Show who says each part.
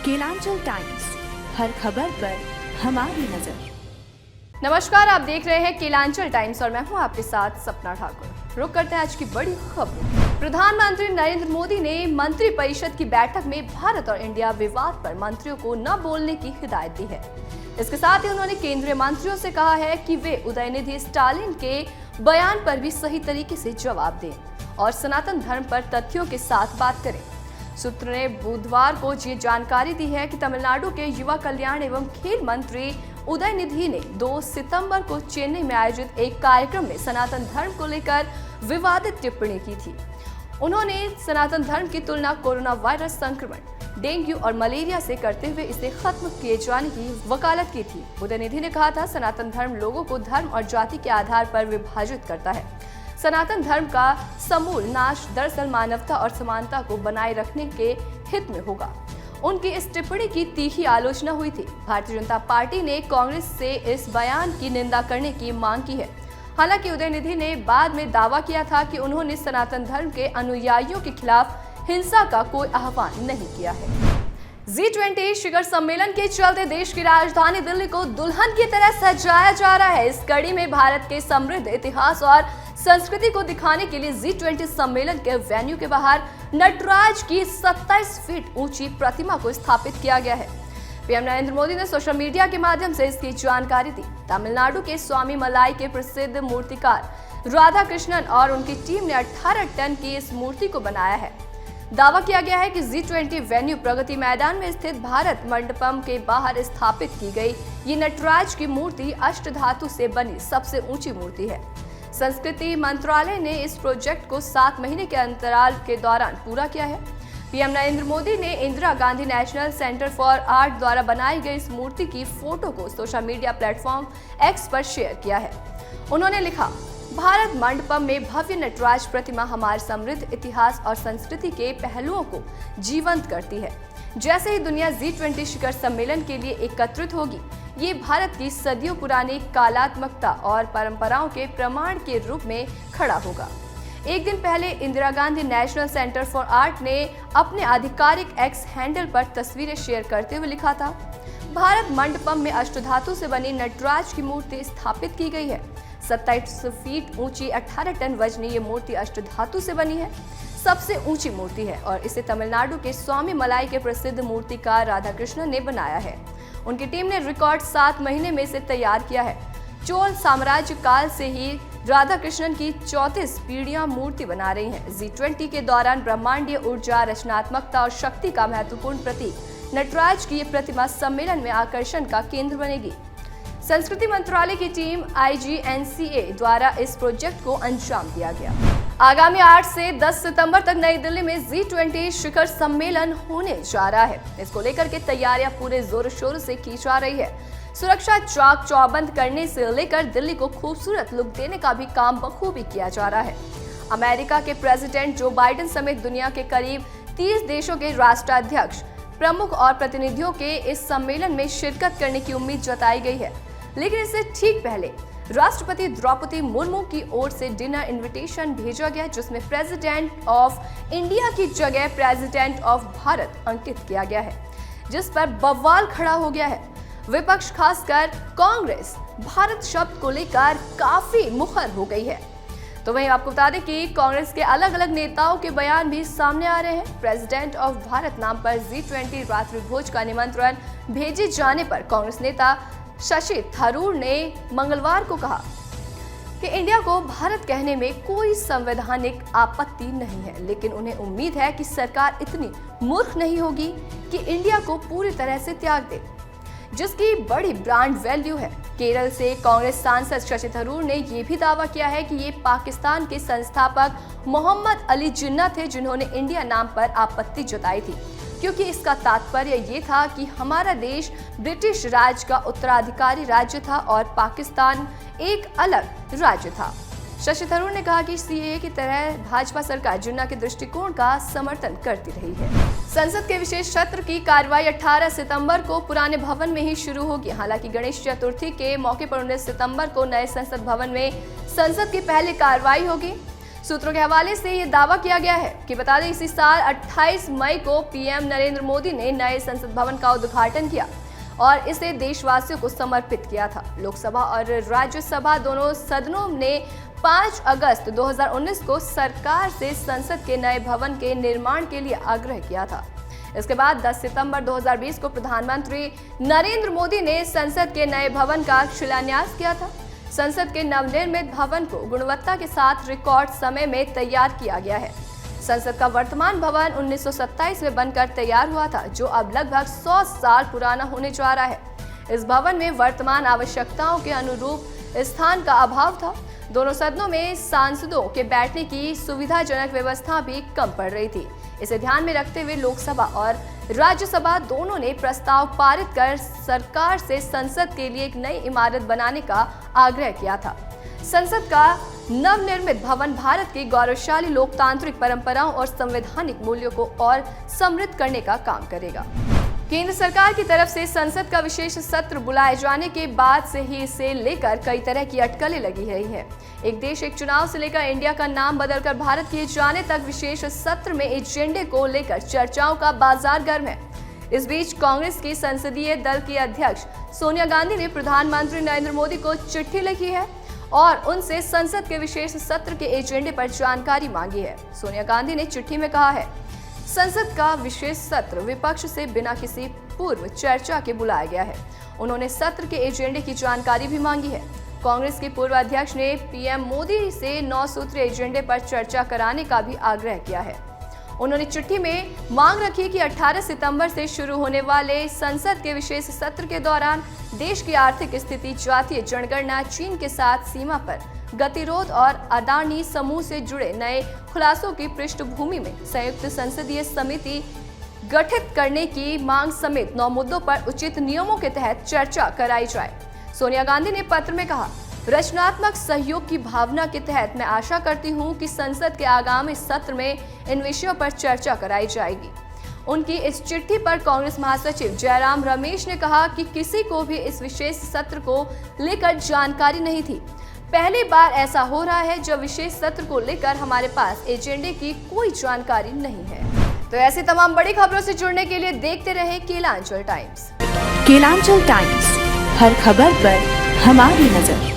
Speaker 1: Kelanchal times, हर खबर पर हमारी नजर।
Speaker 2: नमस्कार, आप देख रहे हैं केलांचल टाइम्स और मैं हूं आपके साथ सपना ठाकुर। रुक करते हैं आज की बड़ी खबर। प्रधानमंत्री नरेंद्र मोदी ने मंत्रिपरिषद की बैठक में भारत और इंडिया विवाद पर मंत्रियों को न बोलने की हिदायत दी है। इसके साथ ही उन्होंने केंद्रीय मंत्रियों से कहा है कि वे उदयनिधि स्टालिन के बयान पर भी सही तरीके से जवाब दें और सनातन धर्म पर तथ्यों के साथ बात करें। सूत्र ने बुधवार को ये जानकारी दी है कि तमिलनाडु के युवा कल्याण एवं खेल मंत्री उदयनिधि ने 2 सितंबर को चेन्नई में आयोजित एक कार्यक्रम में सनातन धर्म को लेकर विवादित टिप्पणी की थी। उन्होंने सनातन धर्म की तुलना कोरोना वायरस संक्रमण, डेंगू और मलेरिया से करते हुए इसे खत्म किए जाने की वकालत की थी। उदयनिधि ने कहा था, सनातन धर्म लोगों को धर्म और जाति के आधार पर विभाजित करता है। सनातन धर्म का समूल नाश दरअसल मानवता और समानता को बनाए रखने के हित में होगा। उनकी इस टिप्पणी की तीखी आलोचना हुई थी। भारतीय जनता पार्टी ने कांग्रेस से इस बयान की निंदा करने की मांग की है। हालांकि उदयनिधि ने बाद में दावा किया था कि उन्होंने सनातन धर्म के अनुयायियों के खिलाफ हिंसा का कोई आह्वान नहीं किया है। G20 शिखर सम्मेलन के चलते देश की राजधानी दिल्ली को दुल्हन की तरह सजाया जा रहा है। इस कड़ी में भारत के समृद्ध इतिहास और संस्कृति को दिखाने के लिए G20 सम्मेलन के वेन्यू के बाहर नटराज की 27 फीट ऊंची प्रतिमा को स्थापित किया गया है। पीएम नरेंद्र मोदी ने सोशल मीडिया के माध्यम से इसकी जानकारी दी। तमिलनाडु के स्वामी मलाई के प्रसिद्ध मूर्तिकार राधा कृष्णन और उनकी टीम ने 18 टन की इस मूर्ति को बनाया है। दावा किया गया है कि G20 वेन्यू प्रगति मैदान में स्थित भारत मंडपम के बाहर स्थापित की गई ये नटराज की मूर्ति अष्टधातु से बनी सबसे ऊंची मूर्ति है। संस्कृति मंत्रालय ने इस प्रोजेक्ट को 7 महीने के अंतराल के दौरान पूरा किया है। पीएम नरेंद्र मोदी ने Indira Gandhi national centre for art द्वारा बनाई गई इस मूर्ति की फोटो को सोशल मीडिया प्लेटफॉर्म एक्स पर शेयर किया है। उन्होंने लिखा, भारत मंडपम में भव्य नटराज प्रतिमा हमारे समृद्ध इतिहास और संस्कृति के पहलुओं को जीवंत करती है। जैसे ही दुनिया G20 शिखर सम्मेलन के लिए एकत्रित होगी, ये भारत की सदियों पुरानी कलात्मकता और परंपराओं के प्रमाण के रूप में खड़ा होगा। एक दिन पहले Indira Gandhi national centre for art ने अपने आधिकारिक एक्स हैंडल पर तस्वीरें शेयर करते हुए लिखा था, भारत मंडपम में अष्टधातु से बनी नटराज की मूर्ति स्थापित की गई है। 27 फीट ऊंची 18 टन वजनी ये मूर्ति अष्टधातु से बनी है, सबसे ऊंची मूर्ति है और इसे तमिलनाडु के स्वामी मलाई के प्रसिद्ध मूर्तिकार राधा कृष्णन ने बनाया है। उनकी टीम ने रिकॉर्ड 7 महीने में इसे तैयार किया है। चोल साम्राज्य काल से ही राधा कृष्णन की 34 पीढ़ियां मूर्ति बना रही हैं। G20 के दौरान ब्रह्मांडीय ऊर्जा, रचनात्मकता और शक्ति का महत्वपूर्ण प्रतीक नटराज की ये प्रतिमा सम्मेलन में आकर्षण का केंद्र बनेगी। संस्कृति मंत्रालय की टीम IGNCA द्वारा इस प्रोजेक्ट को अंजाम दिया गया। आगामी 8 से 10 सितंबर तक नई दिल्ली में G20 शिखर सम्मेलन होने जा रहा है। इसको लेकर के तैयारियां पूरे जोर शोर से की जा रही है। सुरक्षा चाक चौबंद करने से लेकर दिल्ली को खूबसूरत लुक देने का भी काम बखूबी किया जा रहा है। अमेरिका के प्रेसिडेंट जो बाइडेन समेत दुनिया के करीब 30 देशों के राष्ट्राध्यक्ष, प्रमुख और प्रतिनिधियों के इस सम्मेलन में शिरकत करने की उम्मीद जताई गई है। लेकिन इससे ठीक पहले राष्ट्रपति द्रौपदी मुर्मू की ओर से डिनर इनविटेशन भेजा गया, जिसमें प्रेसिडेंट ऑफ इंडिया की जगह प्रेसिडेंट ऑफ भारत अंकित किया गया है, जिस पर बवाल खड़ा हो गया है। विपक्ष खासकर कांग्रेस भारत शब्द को लेकर काफी मुखर हो गई है। तो वहीं आपको बता दें कि कांग्रेस के अलग अलग नेताओं के बयान भी सामने आ रहे हैं। प्रेसिडेंट ऑफ भारत नाम पर G20 रात्रि भोज का निमंत्रण भेजे जाने पर कांग्रेस नेता शशि थरूर ने मंगलवार को कहा कि इंडिया को भारत कहने में कोई संवैधानिक आपत्ति नहीं है, लेकिन उन्हें उम्मीद है कि सरकार इतनी मूर्ख नहीं होगी कि इंडिया को पूरी तरह से त्याग दे, जिसकी बड़ी ब्रांड वैल्यू है। केरल से कांग्रेस सांसद शशि थरूर ने यह भी दावा किया है कि ये पाकिस्तान के संस्थापक मोहम्मद अली जिन्ना थे, जिन्होंने इंडिया नाम पर आपत्ति जताई थी, क्योंकि इसका तात्पर्य ये था कि हमारा देश ब्रिटिश राज का उत्तराधिकारी राज्य था और पाकिस्तान एक अलग राज्य था। शशि थरूर ने कहा कि सीएए की तरह भाजपा सरकार जिन्ना के दृष्टिकोण का समर्थन करती रही है। संसद के विशेष सत्र की कार्रवाई 18 सितंबर को पुराने भवन में ही शुरू होगी। हालांकि गणेश चतुर्थी के मौके पर 19 सितंबर को नए संसद भवन में संसद की पहली कार्रवाई होगी। सूत्रों के हवाले से ये दावा किया गया है कि बता दें इसी साल 28 मई को पीएम नरेंद्र मोदी ने नए संसद भवन का उद्घाटन किया और इसे देशवासियों को समर्पित किया था। लोकसभा और राज्यसभा दोनों सदनों ने 5 अगस्त 2019 को सरकार से संसद के नए भवन के निर्माण के लिए आग्रह किया था। इसके बाद 10 सितंबर 2020 को प्रधानमंत्री नरेंद्र मोदी ने संसद के नए भवन का शिलान्यास किया था। संसद के नवनिर्मित भवन को गुणवत्ता के साथ रिकॉर्ड समय में तैयार किया गया है। संसद का वर्तमान भवन 1927 में बनकर तैयार हुआ था, जो अब लगभग 100 साल पुराना होने जा रहा है। इस भवन में वर्तमान आवश्यकताओं के अनुरूप स्थान का अभाव था। दोनों सदनों में सांसदों के बैठने की सुविधाजनक व्यवस्था भी कम पड़ रही थी। इसे ध्यान में रखते हुए लोकसभा और राज्यसभा दोनों ने प्रस्ताव पारित कर सरकार से संसद के लिए एक नई इमारत बनाने का आग्रह किया था। संसद का नवनिर्मित भवन भारत की गौरवशाली लोकतांत्रिक परंपराओं और संवैधानिक मूल्यों को और समृद्ध करने का काम करेगा। केंद्र सरकार की तरफ से संसद का विशेष सत्र बुलाए जाने के बाद से ही इसे लेकर कई तरह की अटकलें लगी रही है। एक देश एक चुनाव से लेकर इंडिया का नाम बदलकर भारत किए जाने तक विशेष सत्र में एजेंडे को लेकर चर्चाओं का बाजार गर्म है। इस बीच कांग्रेस की संसदीय दल की अध्यक्ष सोनिया गांधी ने प्रधानमंत्री नरेंद्र मोदी को चिट्ठी लिखी है और उनसे संसद के विशेष सत्र के एजेंडे पर जानकारी मांगी है। सोनिया गांधी ने चिट्ठी में कहा है, संसद का विशेष सत्र विपक्ष से बिना किसी पूर्व चर्चा के बुलाया गया है। उन्होंने सत्र के एजेंडे की जानकारी भी मांगी है। कांग्रेस के पूर्व अध्यक्ष ने पीएम मोदी से 9 सूत्रीय एजेंडे पर चर्चा कराने का भी आग्रह किया है। उन्होंने चिट्ठी में मांग रखी कि 18 सितंबर से शुरू होने वाले संसद के विशेष सत्र के दौरान देश की आर्थिक स्थिति, जातीय जनगणना, चीन के साथ सीमा पर गतिरोध और अडानी समूह से जुड़े नए खुलासों की पृष्ठभूमि में संयुक्त संसदीय समिति गठित करने की मांग समेत 9 मुद्दों पर उचित नियमों के तहत चर्चा कराई जाए। सोनिया गांधी ने पत्र में कहा, रचनात्मक सहयोग की भावना के तहत मैं आशा करती हूं कि संसद के आगामी सत्र में इन विषयों पर चर्चा कराई जाएगी। उनकी इस चिट्ठी पर कांग्रेस महासचिव जयराम रमेश ने कहा कि किसी को भी इस विशेष सत्र को लेकर जानकारी नहीं थी। पहली बार ऐसा हो रहा है जब विशेष सत्र को लेकर हमारे पास एजेंडे की कोई जानकारी नहीं है। तो ऐसी तमाम बड़ी खबरों से जुड़ने के लिए देखते रहें केलांचल टाइम्स।
Speaker 1: केलांचल टाइम्स, हर खबर पर हमारी नजर।